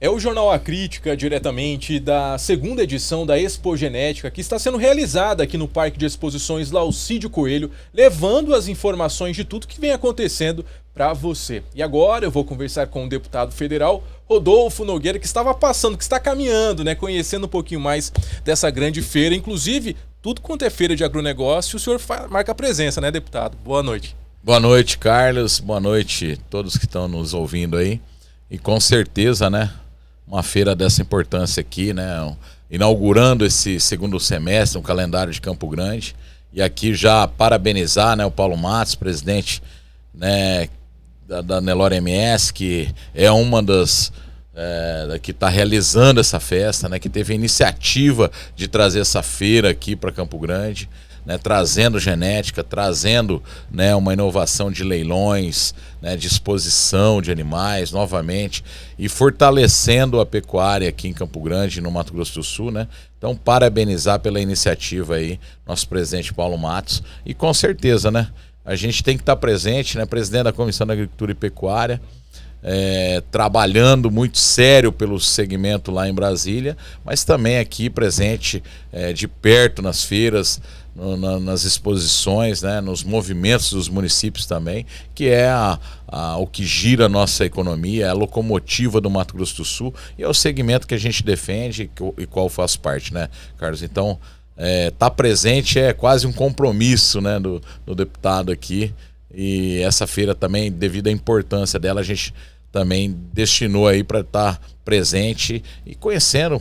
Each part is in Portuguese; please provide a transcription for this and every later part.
É o Jornal A Crítica, diretamente da segunda edição da Expo Genética, que está sendo realizada aqui no Parque de Exposições Laucídio Coelho, levando as informações de tudo que vem acontecendo para você. E agora eu vou conversar com o deputado federal Rodolfo Nogueira, que estava passando, que está caminhando, né, conhecendo um pouquinho mais dessa grande feira. Inclusive, tudo quanto é feira de agronegócio, o senhor marca presença, né, deputado? Boa noite. Boa noite, Carlos. Boa noite a todos que estão nos ouvindo aí. E com certeza, né, uma feira dessa importância aqui, né, inaugurando esse segundo semestre, um calendário de Campo Grande. E aqui já parabenizar, né, o Paulo Matos, presidente, né, da Nelore MS, que é uma das que está realizando essa festa, né, que teve a iniciativa de trazer essa feira aqui para Campo Grande, né, trazendo genética, trazendo, né, uma inovação de leilões, né, de exposição de animais novamente e fortalecendo a pecuária aqui em Campo Grande, no Mato Grosso do Sul, né? Então, parabenizar pela iniciativa aí, nosso presidente Paulo Matos. E com certeza, né, a gente tem que estar presente, né, presidente da Comissão da Agricultura e Pecuária, trabalhando muito sério pelo segmento lá em Brasília, mas também aqui presente de perto nas feiras, nas exposições, né, nos movimentos dos municípios também, que é o que gira a nossa economia, é a locomotiva do Mato Grosso do Sul e é o segmento que a gente defende e qual faz parte, né, Carlos? Então, tá presente é quase um compromisso, né, do deputado aqui. E essa feira também, devido à importância dela, a gente também destinou aí para estar presente e conhecendo,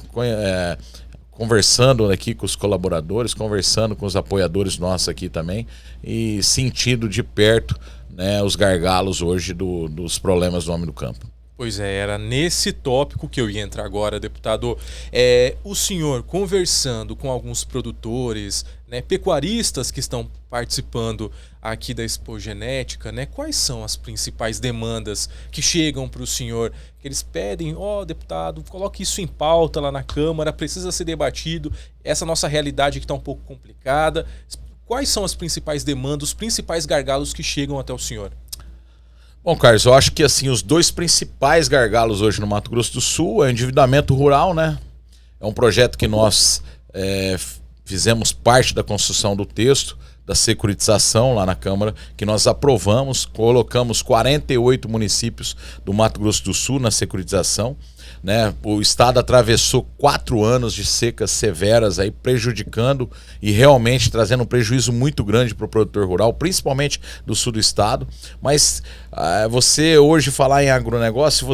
conversando aqui com os colaboradores, conversando com os apoiadores nossos aqui também e sentindo de perto, né, os gargalos hoje dos problemas do homem do campo. Pois é, era nesse tópico que eu ia entrar agora, deputado. O senhor conversando com alguns produtores, né, pecuaristas que estão participando aqui da Expo Genética, né, quais são as principais demandas que chegam para o senhor? Que eles pedem, deputado, coloque isso em pauta lá na Câmara, precisa ser debatido, essa nossa realidade que está um pouco complicada. Quais são as principais demandas, os principais gargalos que chegam até o senhor? Bom, Carlos, eu acho que assim, os dois principais gargalos hoje no Mato Grosso do Sul é o endividamento rural, né? É um projeto que nós fizemos parte da construção do texto, da securitização lá na Câmara, que nós aprovamos, colocamos 48 municípios do Mato Grosso do Sul na securitização, né? O estado atravessou 4 anos de secas severas aí, prejudicando e realmente trazendo um prejuízo muito grande para o produtor rural, principalmente do sul do estado. Mas você hoje falar em agronegócio,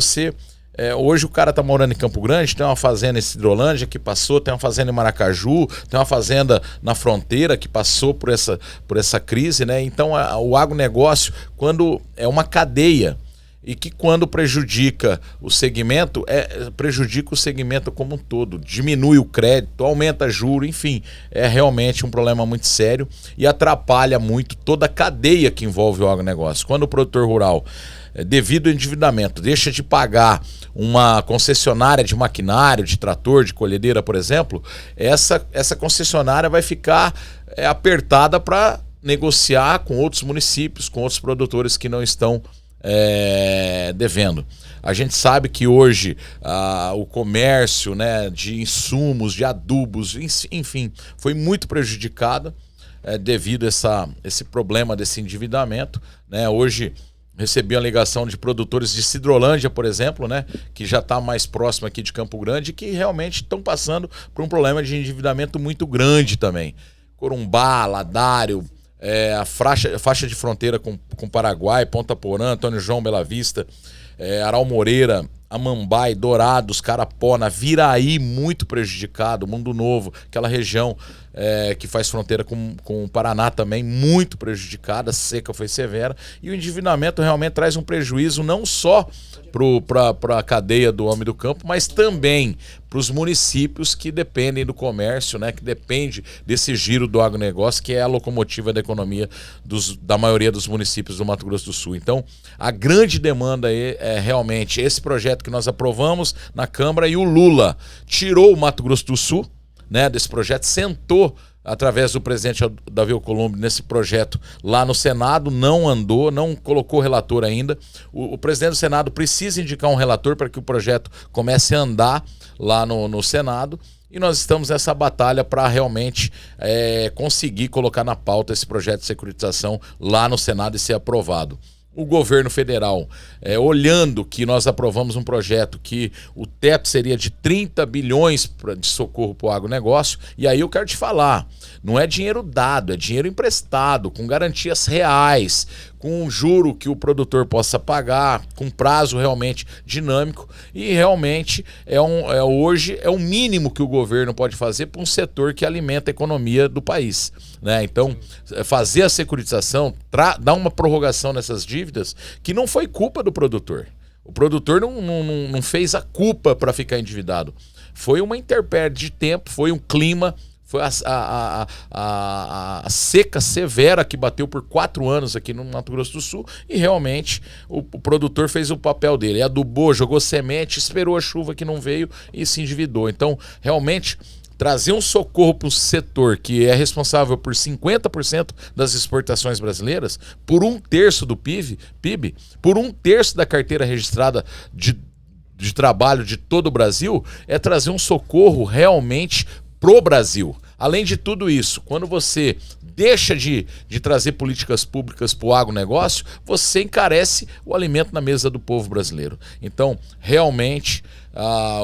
hoje o cara tá morando em Campo Grande, tem uma fazenda em Cidrolândia que passou, tem uma fazenda em Maracaju, tem uma fazenda na fronteira que passou por essa crise, né? Então o agronegócio, quando é uma cadeia, e que quando prejudica o segmento, prejudica o segmento como um todo, diminui o crédito, aumenta juro, enfim, é realmente um problema muito sério e atrapalha muito toda a cadeia que envolve o agronegócio. Quando o produtor rural, devido ao endividamento, deixa de pagar uma concessionária de maquinário, de trator, de colhedeira, por exemplo, essa concessionária vai ficar apertada para negociar com outros municípios, com outros produtores que não estão devendo. A gente sabe que hoje o comércio, né, de insumos, de adubos, enfim, foi muito prejudicado devido a esse problema desse endividamento, né? Hoje recebi uma ligação de produtores de Cidrolândia, por exemplo, né, que já está mais próximo aqui de Campo Grande, que realmente estão passando por um problema de endividamento muito grande também. Corumbá, Ladário, a faixa de fronteira com Paraguai, Ponta Porã, Antônio João, Bela Vista, Aral Moreira, Amambai, Dourados, Carapó, Viraí, muito prejudicado, Mundo Novo, aquela região que faz fronteira com o Paraná também, muito prejudicada, a seca foi severa, e o endividamento realmente traz um prejuízo não só para a cadeia do homem do campo, mas também para os municípios que dependem do comércio, né, que depende desse giro do agronegócio, que é a locomotiva da economia da maioria dos municípios do Mato Grosso do Sul. Então, a grande demanda aí é realmente esse projeto que nós aprovamos na Câmara, e o Lula tirou o Mato Grosso do Sul, né, desse projeto, sentou através do presidente Davi Alcolumbre, nesse projeto lá no Senado, não andou, não colocou relator ainda. O presidente do Senado precisa indicar um relator para que o projeto comece a andar lá no Senado. E nós estamos nessa batalha para realmente conseguir colocar na pauta esse projeto de securitização lá no Senado e ser aprovado. O governo federal, olhando que nós aprovamos um projeto que o teto seria de 30 bilhões de socorro para o agronegócio, e aí eu quero te falar, não é dinheiro dado, é dinheiro emprestado, com garantias reais, com um juro que o produtor possa pagar, com prazo realmente dinâmico, e realmente hoje é o mínimo que o governo pode fazer para um setor que alimenta a economia do país, né? Então, fazer a securitização, dar uma prorrogação nessas dívidas, que não foi culpa do produtor. O produtor não fez a culpa para ficar endividado. Foi uma intempérie de tempo, foi um clima. Foi a seca severa que bateu por 4 anos aqui no Mato Grosso do Sul e realmente o produtor fez o papel dele. Adubou, jogou semente, esperou a chuva que não veio e se endividou. Então, realmente, trazer um socorro para o setor que é responsável por 50% das exportações brasileiras, por 1/3 do PIB, por 1/3 da carteira registrada de trabalho de todo o Brasil, é trazer um socorro realmente pro Brasil. Além de tudo isso, quando você deixa de trazer políticas públicas para o agronegócio, você encarece o alimento na mesa do povo brasileiro. Então, realmente,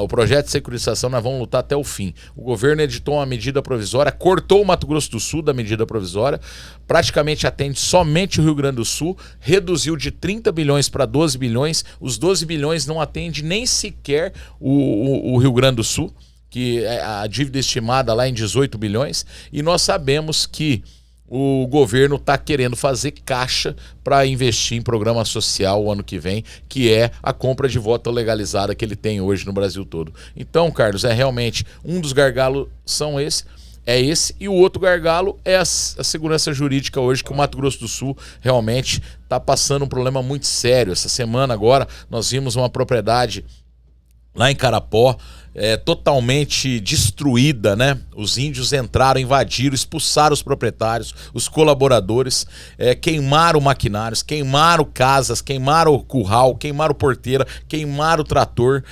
o projeto de securitização nós vamos lutar até o fim. O governo editou uma medida provisória, cortou o Mato Grosso do Sul da medida provisória, praticamente atende somente o Rio Grande do Sul, reduziu de 30 bilhões para 12 bilhões, os 12 bilhões não atende nem sequer o Rio Grande do Sul, que é a dívida estimada lá em 18 bilhões, e nós sabemos que o governo está querendo fazer caixa para investir em programa social o ano que vem, que é a compra de voto legalizada que ele tem hoje no Brasil todo. Então, Carlos, realmente um dos gargalos é esse, e o outro gargalo é a segurança jurídica hoje, que o Mato Grosso do Sul realmente está passando um problema muito sério. Essa semana agora nós vimos uma propriedade lá em Carapó, totalmente destruída, né? Os índios entraram, invadiram, expulsaram os proprietários, os colaboradores, queimaram maquinários, queimaram casas, queimaram o curral, queimaram porteira, queimaram o trator,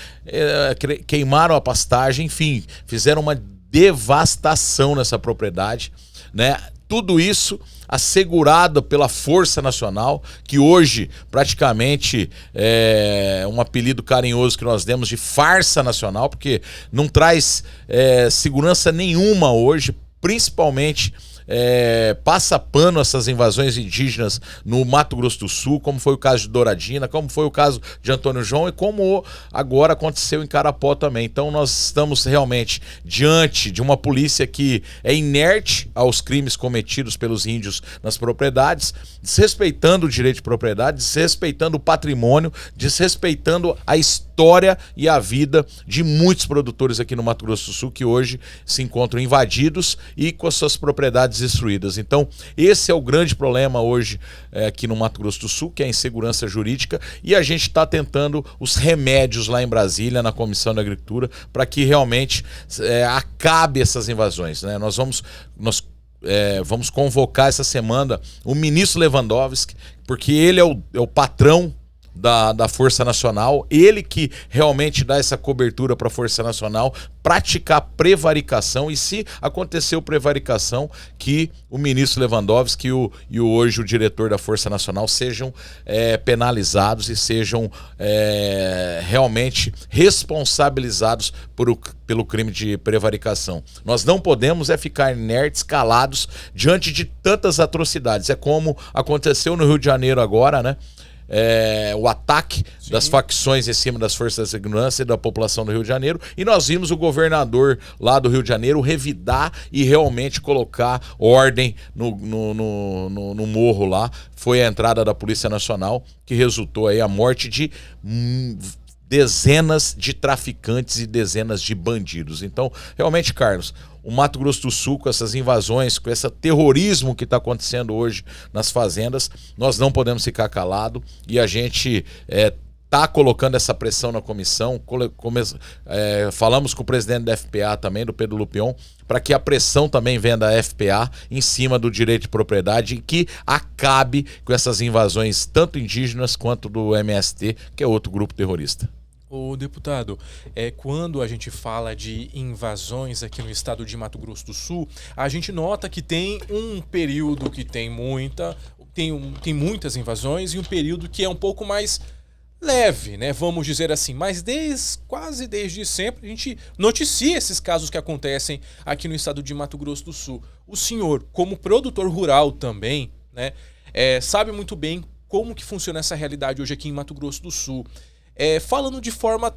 queimaram a pastagem, enfim, fizeram uma devastação nessa propriedade, né? Tudo isso assegurado pela Força Nacional, que hoje praticamente é um apelido carinhoso que nós demos de farsa nacional, porque não traz segurança nenhuma hoje, principalmente passa pano essas invasões indígenas no Mato Grosso do Sul, como foi o caso de Douradina, como foi o caso de Antônio João e como agora aconteceu em Carapó também. Então nós estamos realmente diante de uma polícia que é inerte aos crimes cometidos pelos índios nas propriedades, desrespeitando o direito de propriedade, desrespeitando o patrimônio, desrespeitando a história e a vida de muitos produtores aqui no Mato Grosso do Sul que hoje se encontram invadidos e com as suas propriedades destruídas. Então, esse é o grande problema hoje aqui no Mato Grosso do Sul, que é a insegurança jurídica, e a gente está tentando os remédios lá em Brasília, na Comissão da Agricultura, para que realmente acabe essas invasões, né? Nós vamos convocar essa semana o ministro Lewandowski, porque ele é o patrão da Força Nacional, ele que realmente dá essa cobertura para a Força Nacional praticar prevaricação, e se aconteceu prevaricação, que o ministro Lewandowski e hoje o diretor da Força Nacional sejam penalizados e sejam realmente responsabilizados pelo crime de prevaricação. Nós não podemos ficar inertes, calados diante de tantas atrocidades. É como aconteceu no Rio de Janeiro agora, né? O ataque das facções em cima das forças de segurança e da população do Rio de Janeiro, e nós vimos o governador lá do Rio de Janeiro revidar e realmente colocar ordem no morro lá. Foi a entrada da Polícia Nacional que resultou aí a morte de dezenas de traficantes e dezenas de bandidos. Então, realmente, Carlos, o Mato Grosso do Sul, com essas invasões, com esse terrorismo que está acontecendo hoje nas fazendas, nós não podemos ficar calado, e a gente está colocando essa pressão na comissão. Falamos com o presidente da FPA também, do Pedro Lupion, para que a pressão também venha da FPA em cima do direito de propriedade e que acabe com essas invasões, tanto indígenas quanto do MST, que é outro grupo terrorista. Ô deputado, quando a gente fala de invasões aqui no estado de Mato Grosso do Sul, a gente nota que tem um período que tem muitas invasões e um período que é um pouco mais leve, né? Vamos dizer assim, mas quase desde sempre a gente noticia esses casos que acontecem aqui no estado de Mato Grosso do Sul. O senhor, como produtor rural também, né, sabe muito bem como que funciona essa realidade hoje aqui em Mato Grosso do Sul. Falando de forma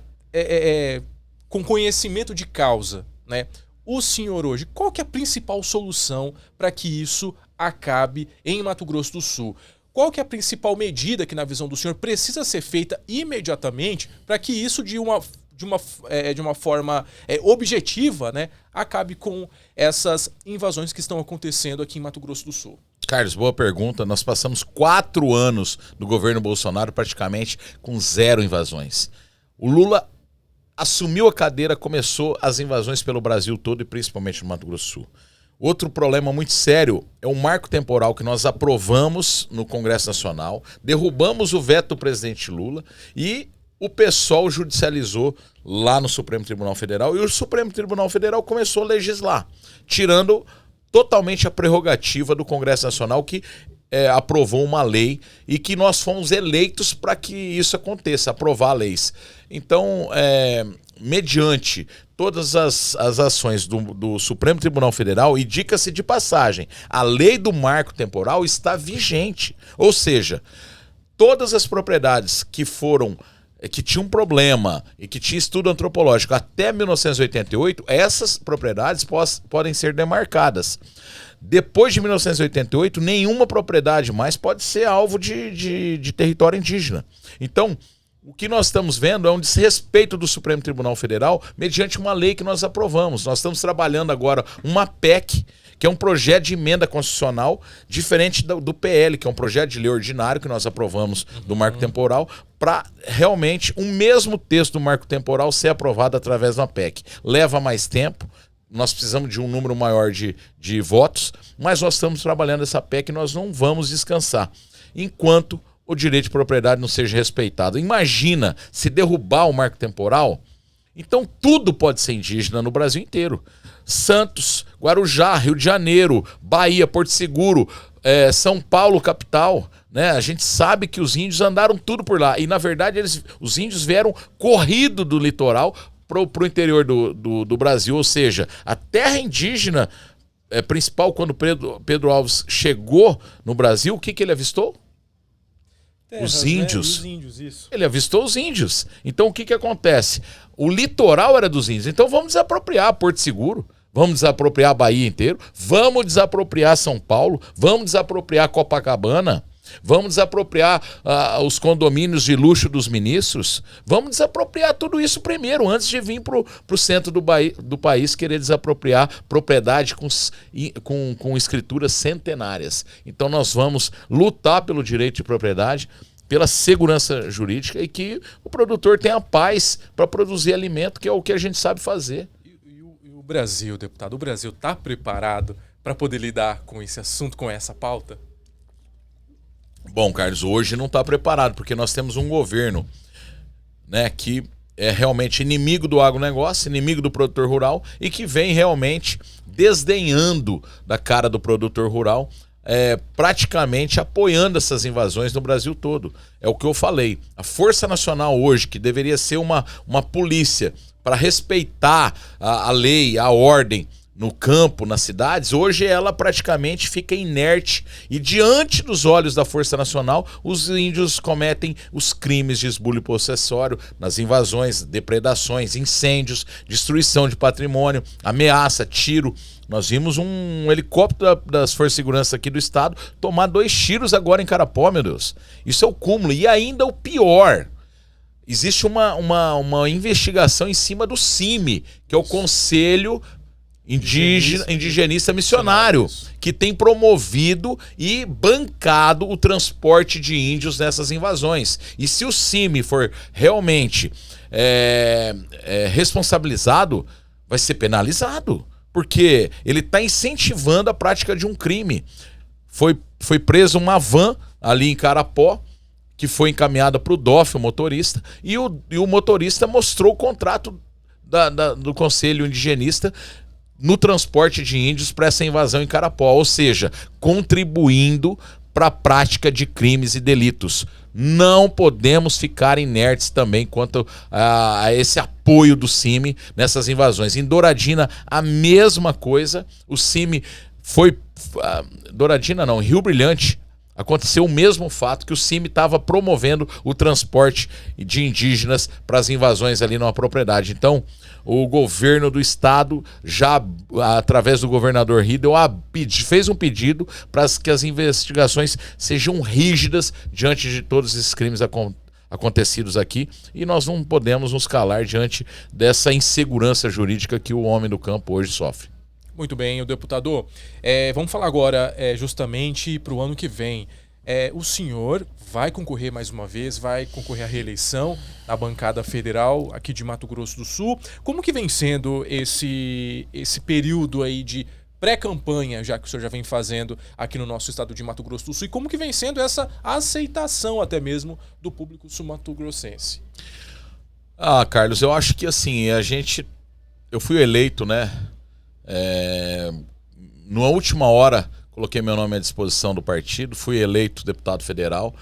com conhecimento de causa, né? O senhor hoje, qual que é a principal solução para que isso acabe em Mato Grosso do Sul? Qual que é a principal medida que, na visão do senhor, precisa ser feita imediatamente para que isso, de uma forma objetiva, né, acabe com essas invasões que estão acontecendo aqui em Mato Grosso do Sul? Carlos, boa pergunta. Nós passamos 4 anos do governo Bolsonaro praticamente com 0 invasões. O Lula assumiu a cadeira, começou as invasões pelo Brasil todo e principalmente no Mato Grosso do Sul. Outro problema muito sério é o marco temporal que nós aprovamos no Congresso Nacional, derrubamos o veto do presidente Lula e o PSOL judicializou lá no Supremo Tribunal Federal e o Supremo Tribunal Federal começou a legislar, tirando totalmente a prerrogativa do Congresso Nacional que aprovou uma lei e que nós fomos eleitos para que isso aconteça, aprovar leis. Então, mediante todas as ações do Supremo Tribunal Federal, e diga-se de passagem, a lei do marco temporal está vigente. Ou seja, todas as propriedades que tinham problema e que tinham estudo antropológico até 1988, essas propriedades podem ser demarcadas. Depois de 1988, nenhuma propriedade mais pode ser alvo de território indígena. Então, o que nós estamos vendo é um desrespeito do Supremo Tribunal Federal mediante uma lei que nós aprovamos. Nós estamos trabalhando agora uma PEC, que é um projeto de emenda constitucional diferente do PL, que é um projeto de lei ordinário que nós aprovamos do marco temporal, para realmente o mesmo texto do marco temporal ser aprovado através de uma PEC. Leva mais tempo, nós precisamos de um número maior de votos, mas nós estamos trabalhando essa PEC e nós não vamos descansar enquanto o direito de propriedade não seja respeitado. Imagina se derrubar o marco temporal, então tudo pode ser indígena no Brasil inteiro. Santos, Guarujá, Rio de Janeiro, Bahia, Porto Seguro, São Paulo, capital, né? A gente sabe que os índios andaram tudo por lá e, na verdade, os índios vieram corrido do litoral pro interior do Brasil, ou seja, a terra indígena principal, quando Pedro Alves chegou no Brasil, o que ele avistou? Os índios. Os índios, isso. Ele avistou os índios. Então o que acontece? O litoral era dos índios. Então vamos desapropriar Porto Seguro, vamos desapropriar a Bahia inteiro, vamos desapropriar São Paulo, vamos desapropriar Copacabana, vamos desapropriar os condomínios de luxo dos ministros, vamos desapropriar tudo isso primeiro, antes de vir para o centro do país querer desapropriar propriedade com escrituras centenárias. Então nós vamos lutar pelo direito de propriedade, pela segurança jurídica e que o produtor tenha paz para produzir alimento, que é o que a gente sabe fazer. E o Brasil, deputado, o Brasil está preparado para poder lidar com esse assunto, com essa pauta? Bom, Carlos, hoje não está preparado, porque nós temos um governo, né, que é realmente inimigo do agronegócio, inimigo do produtor rural e que vem realmente desdenhando da cara do produtor rural, praticamente apoiando essas invasões no Brasil todo. É o que eu falei. A Força Nacional hoje, que deveria ser uma polícia para respeitar a lei, a ordem, no campo, nas cidades, hoje ela praticamente fica inerte e diante dos olhos da Força Nacional, os índios cometem os crimes de esbulho possessório, nas invasões, depredações, incêndios, destruição de patrimônio, ameaça, tiro. Nós vimos um helicóptero das Forças de Segurança aqui do estado tomar 2 tiros agora em Carapó, meu Deus. Isso é o cúmulo. E ainda o pior, existe uma investigação em cima do CIMI, que é o Conselho indigenista missionário, que tem promovido e bancado o transporte de índios nessas invasões. E se o CIMI for realmente responsabilizado, vai ser penalizado, porque ele está incentivando a prática de um crime. Foi preso uma van ali em Carapó, que foi encaminhada para o DOF, o motorista, e o motorista mostrou o contrato do Conselho Indigenista no transporte de índios para essa invasão em Carapó, ou seja, contribuindo para a prática de crimes e delitos. Não podemos ficar inertes também quanto a esse apoio do CIMI nessas invasões. Em Douradina, a mesma coisa. O CIMI foi... Douradina não, Rio Brilhante. Aconteceu o mesmo fato, que o CIMI estava promovendo o transporte de indígenas para as invasões ali numa propriedade. Então, o governo do estado, já através do governador Riedel, fez um pedido para que as investigações sejam rígidas diante de todos esses crimes acontecidos aqui, e nós não podemos nos calar diante dessa insegurança jurídica que o homem do campo hoje sofre. Muito bem, o deputado. Vamos falar agora justamente para o ano que vem. O senhor vai concorrer mais uma vez, vai concorrer à reeleição na bancada federal aqui de Mato Grosso do Sul. Como que vem sendo esse período aí de pré-campanha, já que o senhor já vem fazendo aqui no nosso estado de Mato Grosso do Sul, e como que vem sendo essa aceitação até mesmo do público sul-mato-grossense? Carlos, eu acho que assim, eu fui eleito, né? Na última hora coloquei meu nome à disposição do partido, fui eleito deputado federal,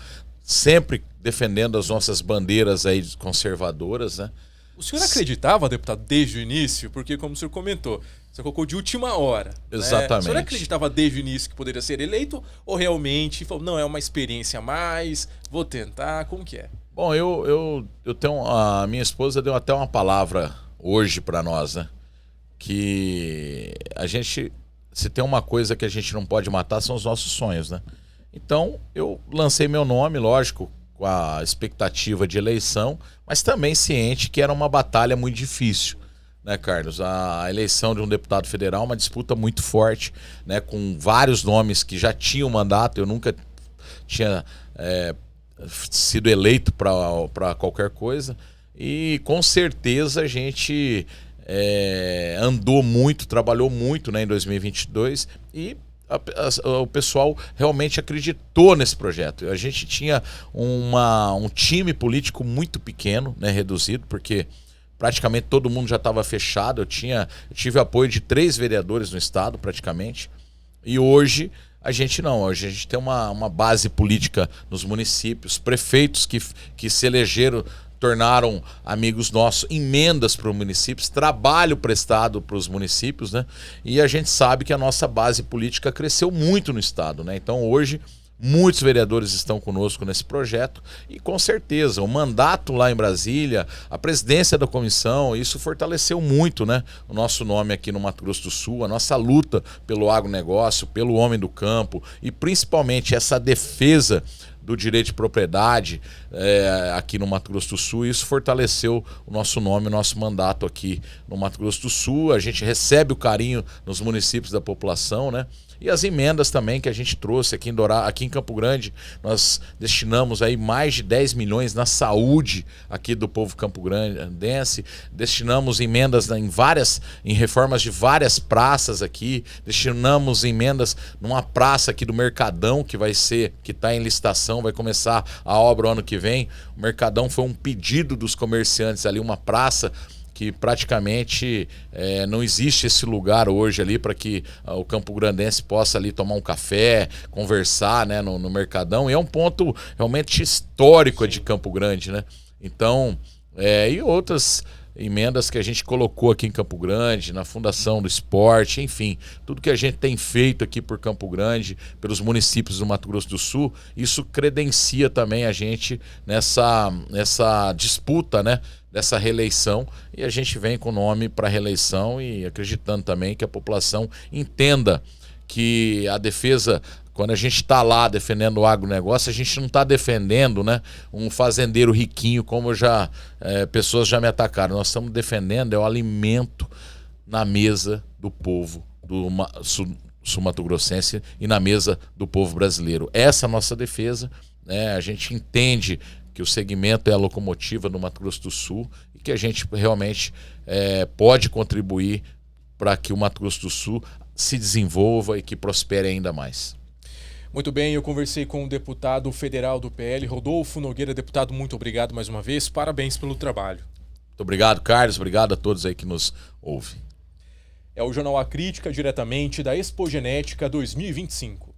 sempre defendendo as nossas bandeiras aí conservadoras, né? O senhor acreditava, deputado, desde o início? Porque, como o senhor comentou, você colocou de última hora. Exatamente. Né? O senhor acreditava desde o início que poderia ser eleito, ou realmente falou, não, é uma experiência a mais, vou tentar, como que é? Bom, eu tenho... A minha esposa deu até uma palavra hoje para nós, né? Que se tem uma coisa que a gente não pode matar, são os nossos sonhos, né? Então, eu lancei meu nome, lógico, com a expectativa de eleição, mas também ciente que era uma batalha muito difícil, né, Carlos? A eleição de um deputado federal é uma disputa muito forte, né, com vários nomes que já tinham mandato. Eu nunca tinha sido eleito para qualquer coisa, e com certeza a gente... andou muito, trabalhou muito, né, em 2022, e o pessoal realmente acreditou nesse projeto. A gente tinha um time político muito pequeno, né, reduzido, porque praticamente todo mundo já estava fechado. Eu tive apoio de 3 vereadores no estado, praticamente, e hoje a gente não. Hoje a gente tem uma base política nos municípios, prefeitos que se elegeram, tornaram amigos nossos, emendas para os municípios, trabalho prestado para os municípios, né? E a gente sabe que a nossa base política cresceu muito no estado, né? Então hoje muitos vereadores estão conosco nesse projeto, e com certeza o mandato lá em Brasília, a presidência da comissão, isso fortaleceu muito, né, o nosso nome aqui no Mato Grosso do Sul, a nossa luta pelo agronegócio, pelo homem do campo, e principalmente essa defesa do direito de propriedade aqui no Mato Grosso do Sul. Isso fortaleceu o nosso nome, o nosso mandato aqui no Mato Grosso do Sul. A gente recebe o carinho nos municípios da população, né? E as emendas também que a gente trouxe aqui aqui em Campo Grande, nós destinamos aí mais de 10 milhões na saúde aqui do povo campograndense, destinamos emendas em reformas de várias praças aqui, destinamos emendas numa praça aqui do Mercadão, que está em licitação, vai começar a obra o ano que vem. O Mercadão foi um pedido dos comerciantes ali, uma praça que praticamente não existe esse lugar hoje ali para que o campograndense possa ali tomar um café, conversar, né, no Mercadão. E é um ponto realmente histórico de Campo Grande, né? Então, e outras emendas que a gente colocou aqui em Campo Grande, na Fundação do Esporte, enfim, tudo que a gente tem feito aqui por Campo Grande, pelos municípios do Mato Grosso do Sul, isso credencia também a gente nessa disputa, né, dessa reeleição, e a gente vem com o nome para reeleição, e acreditando também que a população entenda que a defesa, quando a gente está lá defendendo o agronegócio, a gente não está defendendo, né, um fazendeiro riquinho, como pessoas já me atacaram. Nós estamos defendendo o alimento na mesa do povo sul-mato-grossense e na mesa do povo brasileiro. Essa é a nossa defesa, né? A gente entende que o segmento é a locomotiva no Mato Grosso do Sul e que a gente realmente pode contribuir para que o Mato Grosso do Sul se desenvolva e que prospere ainda mais. Muito bem, eu conversei com o deputado federal do PL, Rodolfo Nogueira. Deputado, muito obrigado mais uma vez, parabéns pelo trabalho. Muito obrigado, Carlos, obrigado a todos aí que nos ouvem. É o Jornal A Crítica, diretamente da Expogenética 2025.